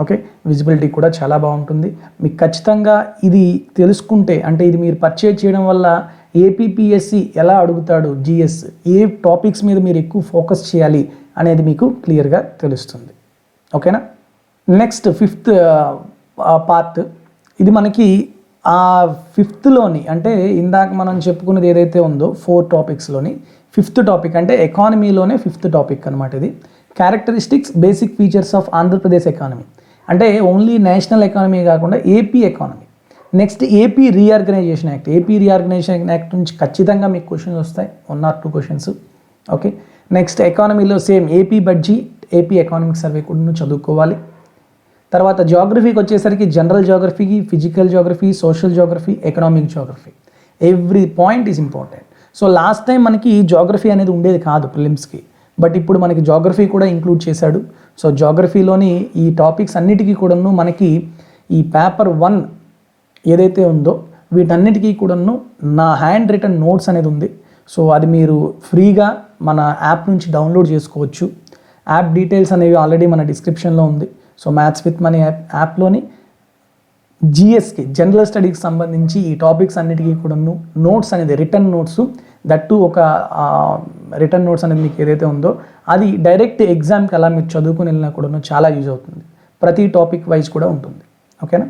ఓకే, విజిబిలిటీ కూడా చాలా బాగుంటుంది. మీకు ఖచ్చితంగా ఇది తెలుసుకుంటే, అంటే ఇది మీరు పర్చేజ్ చేయడం వల్ల ఏపీపీఎస్సి ఎలా అడుగుతాడు, జిఎస్ ఏ టాపిక్స్ మీద మీరు ఎక్కువ ఫోకస్ చేయాలి అనేది మీకు క్లియర్గా తెలుస్తుంది. ఓకేనా. Next 5th part. ఇది మనకి ఆ 5thలోని, అంటే ఇందాక మనం చెప్పుకున్నది ఏదైతే ఉందో 4 టాపిక్స్లోని 5th టాపిక్, అంటే ఎకానమీలోనే 5th టాపిక్ అనమాట. ఇది characteristics, basic features of Andhra Pradesh economy. అంటే ఓన్లీ నేషనల్ ఎకానమీ కాకుండా AP economy. Next AP reorganization act. AP reorganization act నుంచి ఖచ్చితంగా మీకు క్వశ్చన్స్ వస్తాయి, 1 or 2 క్వశ్చన్స్. ఓకే. నెక్స్ట్ ఎకానమీలో same AP budget, AP economic survey కూడా చదువుకోవాలి. తర్వాత జాగ్రఫీకి వచ్చేసరికి general geography, physical geography, social geography, economic geography. Every point is important. So last time మనకి జాగ్రఫీ అనేది ఉండేది కాదు ప్రిలిమ్స్కి, బట్ ఇప్పుడు మనకి జాగ్రఫీ కూడా ఇంక్లూడ్ చేశాడు. సో జాగ్రఫీలోని ఈ టాపిక్స్ అన్నిటికీ కూడాను మనకి ఈ పేపర్ 1 ఏదైతే ఉందో వీటన్నిటికీ కూడాను నా హ్యాండ్ రిటన్ నోట్స్ అనేది ఉంది. సో అది మీరు ఫ్రీగా మన యాప్ నుంచి డౌన్లోడ్ చేసుకోవచ్చు. యాప్ డీటెయిల్స్ అనేవి ఆల్రెడీ మన డిస్క్రిప్షన్లో ఉంది. సో మ్యాథ్స్ విత్ మనీ యాప్లోని జిఎస్కి, జనరల్ స్టడీకి సంబంధించి ఈ టాపిక్స్ అన్నిటికీ కూడాను నోట్స్ అనేది, రిటర్న్ నోట్స్, దట్టు ఒక రిటర్న్ నోట్స్ అనేది మీకు ఏదైతే ఉందో అది డైరెక్ట్ ఎగ్జామ్కి అలా మీరు చదువుకుని వెళ్ళినా కూడా చాలా యూజ్ అవుతుంది. ప్రతి టాపిక్ వైజ్ కూడా ఉంటుంది. ఓకేనా.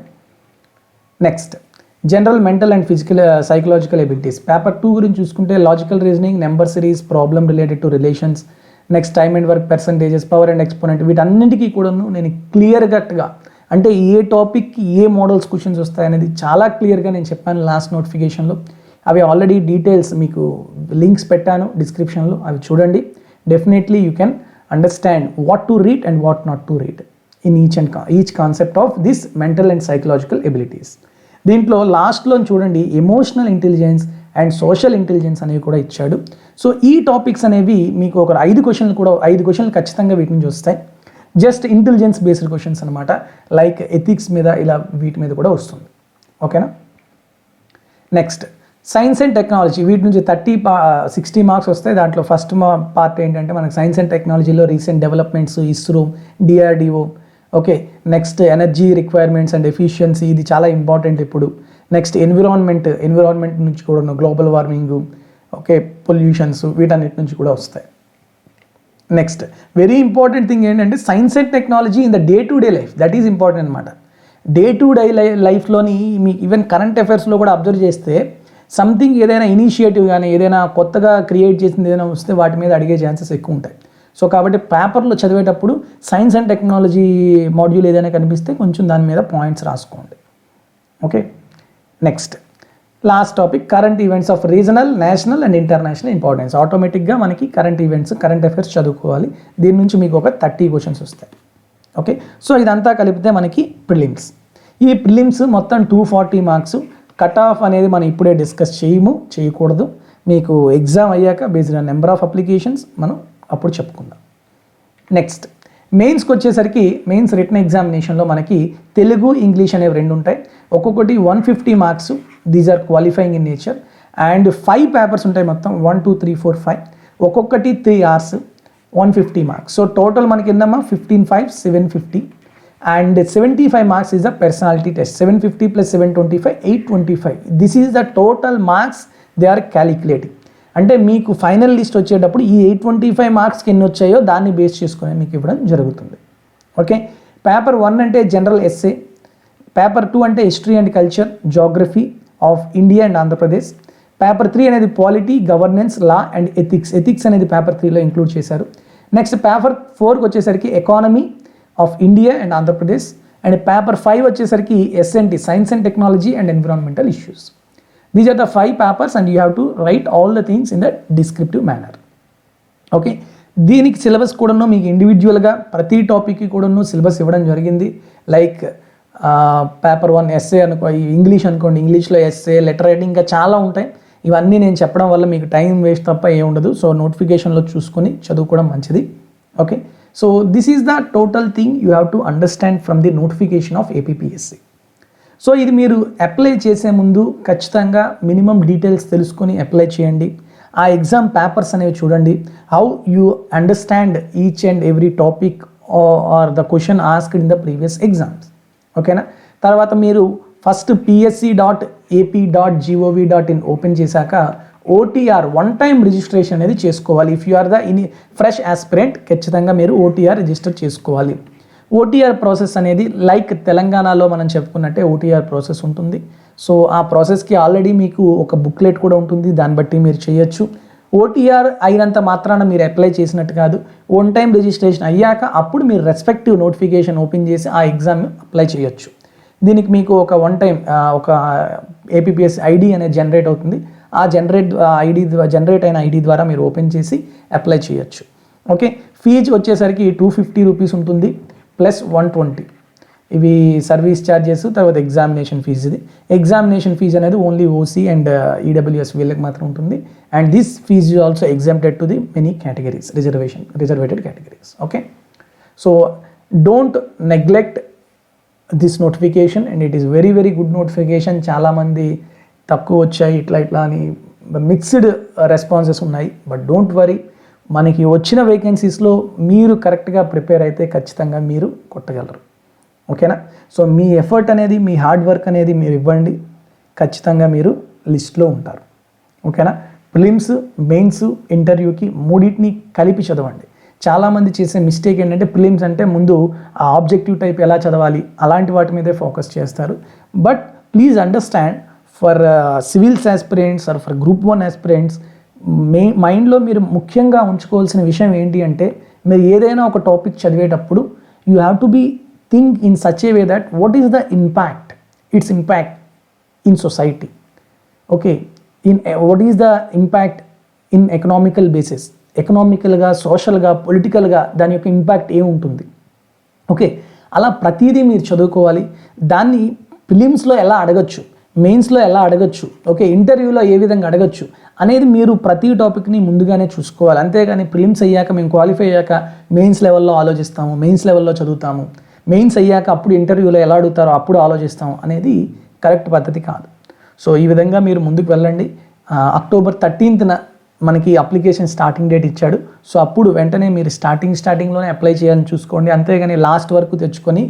Next general mental and physical psychological abilities. Paper 2 గురించి చూసుకుంటే logical reasoning, number series, problem related to relations, next time and work percentages, power and exponent, వీటన్నింటికీ కూడాను నేను క్లియర్ కట్గా, అంటే ఏ టాపిక్కి ఏ మోడల్స్ క్వశ్చన్స్ వస్తాయనేది చాలా క్లియర్గా నేను చెప్పాను లాస్ట్ నోటిఫికేషన్లో. అవి ఆల్రెడీ డీటెయిల్స్ మీకు లింక్స్ పెట్టాను డిస్క్రిప్షన్లో, అవి చూడండి. Definitely you can understand what to read and what not to read in each concept of this mental and psychological abilities. దీంట్లో లాస్ట్లో చూడండి emotional intelligence and social intelligence అనేవి కూడా ఇచ్చాడు. సో ఈ టాపిక్స్ అనేవి మీకు ఒక 5 క్వశ్చన్లు ఖచ్చితంగా వీటి నుంచి వస్తాయి. జస్ట్ ఇంటెలిజెన్స్ బేస్డ్ క్వశ్చన్స్ అనమాట, లైక్ ఎథిక్స్ మీద, ఇలా వీటి మీద కూడా వస్తుంది. ఓకేనా. Next science and technology. వీటి నుంచి 60 మార్క్స్ వస్తాయి. దాంట్లో ఫస్ట్ పార్ట్ ఏంటంటే మనకి సైన్స్ అండ్ టెక్నాలజీలో recent developments, ISRO, DRDO. Okay. Next energy requirements and efficiency, ఇది చాలా ఇంపార్టెంట్ ఇప్పుడు. నెక్స్ట్ ఎన్విరాన్మెంట్ నుంచి కూడా గ్లోబల్ వార్మింగ్, ఓకే, పొల్యూషన్స్, వీటన్నిటి నుంచి కూడా వస్తాయి. నెక్స్ట్ వెరీ ఇంపార్టెంట్ థింగ్ ఏంటంటే science and technology in the day to day life, that is important అనమాట. డే టు డే లైఫ్లోని మీకు ఈవెన్ కరెంట్ అఫైర్స్లో కూడా అబ్జర్వ్ చేస్తే సంథింగ్ ఏదైనా ఇనిషియేటివ్ కానీ ఏదైనా కొత్తగా క్రియేట్ చేసింది ఏదైనా వస్తే వాటి మీద అడిగే ఛాన్సెస్ ఎక్కువ ఉంటాయి. సో కాబట్టి పేపర్లో చదివేటప్పుడు సైన్స్ అండ్ టెక్నాలజీ మాడ్యూల్ ఏదైనా కనిపిస్తే కొంచెం దాని మీద పాయింట్స్ రాసుకోండి. Okay. Next last topic current events of regional, national and international importance. ఆటోమేటిక్గా మనకి కరెంట్ ఈవెంట్స్, కరెంట్ అఫైర్స్ చదువుకోవాలి. దీని నుంచి మీకు ఒక 30 క్వశ్చన్స్ వస్తాయి. ఓకే. సో ఇదంతా కలిపితే మనకి ప్రిలిమ్స్. ఈ ప్రిలిమ్స్ మొత్తం 240 మార్క్స్. కట్ ఆఫ్ అనేది మనం ఇప్పుడే డిస్కస్ చేయకూడదు. మీకు ఎగ్జామ్ అయ్యాక based on number of applications మనం అప్పుడు చెప్పుకుందాం. నెక్స్ట్ మెయిన్స్కి వచ్చేసరికి మెయిన్స్ రిటన్ ఎగ్జామినేషన్లో మనకి తెలుగు, ఇంగ్లీష్ అనేవి 2 ఉంటాయి. ఒక్కొక్కటి 150 marks. These are qualifying in nature. And 5 papers ఉంటాయి మొత్తం, 1 2 3 4 5. ఒక్కొక్కటి 3 hours, 150 మార్క్స్. సో టోటల్ మనకి ఏందమ్మా 15 5 750. And 75 marks is the personality test. 750 + 725 825. This is the total marks they are calculating. అంటే మీకు ఫైనల్ లిస్ట్ వచ్చేటప్పుడు ఈ 825 మార్క్స్కి ఎన్ని వచ్చాయో దాన్ని బేస్ చేసుకొని మీకు ఇవ్వడం జరుగుతుంది. ఓకే. పేపర్ 1 అంటే జనరల్ ఎస్సే, పేపర్ 2 అంటే history and culture, geography of India and Andhra Pradesh. Paper 3 అనేది polity, governance, law and ethics అనేది పేపర్ 3లో ఇంక్లూడ్ చేశారు. నెక్స్ట్ పేపర్ 4కి వచ్చేసరికి economy of India and Andhra Pradesh. And paper 5 వచ్చేసరికి SNT, science and technology and environmental issues. These are the 5 papers and you have to write all the things in that descriptive manner. Okay. దీనికి syllabus కూడాను మీకు ఇండివిజువల్గా ప్రతి టాపిక్కి కూడాను syllabus ఇవ్వడం జరిగింది. Like paper 1 SA అనుకో, ఇంగ్లీష్ అనుకోండి, ఇంగ్లీష్లో ఎస్ఏ, లెటర్ రైటింగ్, ఇంకా చాలా ఉంటాయి. ఇవన్నీ నేను చెప్పడం వల్ల మీకు టైం వేస్ట్ తప్ప ఏం ఉండదు. సో నోటిఫికేషన్లో చూసుకొని చదువుకోవడం మంచిది. Okay, so this is the total thing you have to understand from the notification off APPSC. So ఇది మీరు అప్లై చేసే ముందు ఖచ్చితంగా మినిమం డీటెయిల్స్ తెలుసుకొని అప్లై చేయండి. ఆ ఎగ్జామ్ పేపర్స్ అనేవి చూడండి. How you understand each and every topic or the question asked in the previous exams. ఓకేనా, తర్వాత మీరు ఫస్ట్ psc.ap.gov.in ఓపెన్ చేశాక ఓటీఆర్ వన్ టైం రిజిస్ట్రేషన్ అనేది చేసుకోవాలి. If you are the fresh aspirant ఖచ్చితంగా మీరు ఓటీఆర్ రిజిస్టర్ చేసుకోవాలి. ఓటీఆర్ ప్రాసెస్ అనేది లైక్ తెలంగాణలో మనం చెప్పుకున్నట్టే ఓటీఆర్ ప్రాసెస్ ఉంటుంది. సో ఆ ప్రాసెస్కి ఆల్రెడీ మీకు ఒక బుక్లెట్ కూడా ఉంటుంది, దాన్ని బట్టి మీరు చేయొచ్చు. ఓటీఆర్ అయినంత మాత్రాన మీరు అప్లై చేసినట్టు కాదు. వన్ టైం రిజిస్ట్రేషన్ అయ్యాక అప్పుడు మీరు రెస్పెక్టివ్ నోటిఫికేషన్ ఓపెన్ చేసి ఆ ఎగ్జామ్ అప్లై చేయొచ్చు. దీనికి మీకు ఒక వన్ టైం ఒక ఏపీపీఎస్సీ ఐడి అనేది జనరేట్ అవుతుంది. ఆ జనరేట్ అయిన ఐడి ద్వారా మీరు ఓపెన్ చేసి అప్లై చేయొచ్చు. ఓకే, ఫీజు వచ్చేసరికి 250 రూపీస్ ఉంటుంది ప్లస్ 120 ఇవి సర్వీస్ ఛార్జెస్, తర్వాత ఎగ్జామినేషన్ ఫీజు. ఇది ఎగ్జామినేషన్ ఫీజు అనేది ఓన్లీ ఓసీ అండ్ ఈడబ్ల్యూఎస్ వీళ్ళకి మాత్రం ఉంటుంది. And this fee is also exempted to the many categories, reserved categories. Okay, so don't neglect this notification and it is very very good notification. చాలామంది తక్కువ వచ్చాయి ఇట్లా అని mixed responses ఉన్నాయి. But don't worry, మనకి వచ్చిన వేకెన్సీస్లో మీరు కరెక్ట్గా ప్రిపేర్ అయితే ఖచ్చితంగా మీరు కొట్టగలరు. ఓకేనా, సో మీ ఎఫర్ట్ అనేది, మీ హార్డ్ వర్క్ అనేది మీరు ఇవ్వండి, ఖచ్చితంగా మీరు లిస్ట్లో ఉంటారు. ఓకేనా, ప్రిలిమ్స్, మెయిన్స్, ఇంటర్వ్యూకి మూడింటిని కలిపి చదవండి. చాలామంది చేసే మిస్టేక్ ఏంటంటే ప్రిలిమ్స్ అంటే ముందు ఆ ఆబ్జెక్టివ్ టైప్ ఎలా చదవాలి అలాంటి వాటి మీదే ఫోకస్ చేస్తారు. But please understand, for civils aspirants or for group 1 aspirants మైండ్లో మీరు ముఖ్యంగా ఉంచుకోవాల్సిన విషయం ఏంటి అంటే, మీరు ఏదైనా ఒక టాపిక్ చదివేటప్పుడు you have to be think in such a way that what is the its impact in society. Okay, what is the impact in economical basis, ఎకనామికల్గా, సోషల్గా, పొలిటికల్గా దాని యొక్క ఇంపాక్ట్ ఏముంటుంది. ఓకే, అలా ప్రతిదీ మీరు చదువుకోవాలి. దాన్ని ప్రిలిమ్స్లో ఎలా అడగచ్చు, మెయిన్స్లో ఎలా అడగచ్చు, ఓకే, ఇంటర్వ్యూలో ఏ విధంగా అడగచ్చు అనేది మీరు ప్రతి టాపిక్ని ముందుగానే చూసుకోవాలి. అంతేగాని ప్రిలిమ్స్ అయ్యాక, మేము క్వాలిఫై అయ్యాక మెయిన్స్ లెవెల్లో ఆలోచిస్తాము, మెయిన్స్ లెవెల్లో చదువుతాము, మెయిన్స్ అయ్యాక అప్పుడు ఇంటర్వ్యూలో ఎలా అడుగుతారో అప్పుడు ఆలోచిస్తాము అనేది కరెక్ట్ పద్ధతి కాదు. సో ఈ విధంగా మీరు ముందుకు వెళ్ళండి. అక్టోబర్ 13న మనకి అప్లికేషన్ స్టార్టింగ్ డేట్ ఇచ్చాడు. సో అప్పుడు వెంటనే మీరు స్టార్టింగ్లోనే అప్లై చేయాలని చూసుకోండి. అంతేగాని లాస్ట్ వరకు తెచ్చుకొని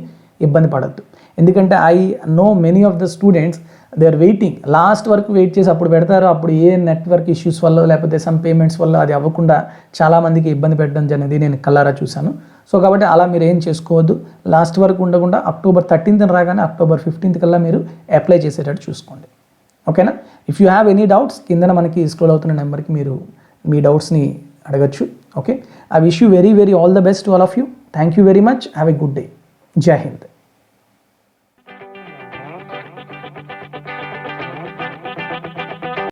ఇబ్బంది పడద్దు. ఎందుకంటే I know many of the students they are waiting, last వరకు వెయిట్ చేసి అప్పుడు పెడతారు. అప్పుడు ఏ నెట్వర్క్ ఇష్యూస్ వల్ల లేకపోతే సమ్ పేమెంట్స్ వల్ల అది అవ్వకుండా చాలామందికి ఇబ్బంది పెట్టడం అనేది నేను కల్లారా చూశాను. సో కాబట్టి అలా మీరు ఏం చేసుకోవద్దు. లాస్ట్ వరకు ఉండకుండా అక్టోబర్ 13th రాగానే అక్టోబర్ 15th కల్లా మీరు అప్లై చేసేటట్టు చూసుకోండి. ఓకేనా, if you have any doubts కిందన మనకి స్క్రోల్ అవుతున్న నెంబర్కి మీరు మీ డౌట్స్ని అడగచ్చు. Okay, I wish you very very all the best to all of you. Thank you very much. Have a good day. జై హింద్.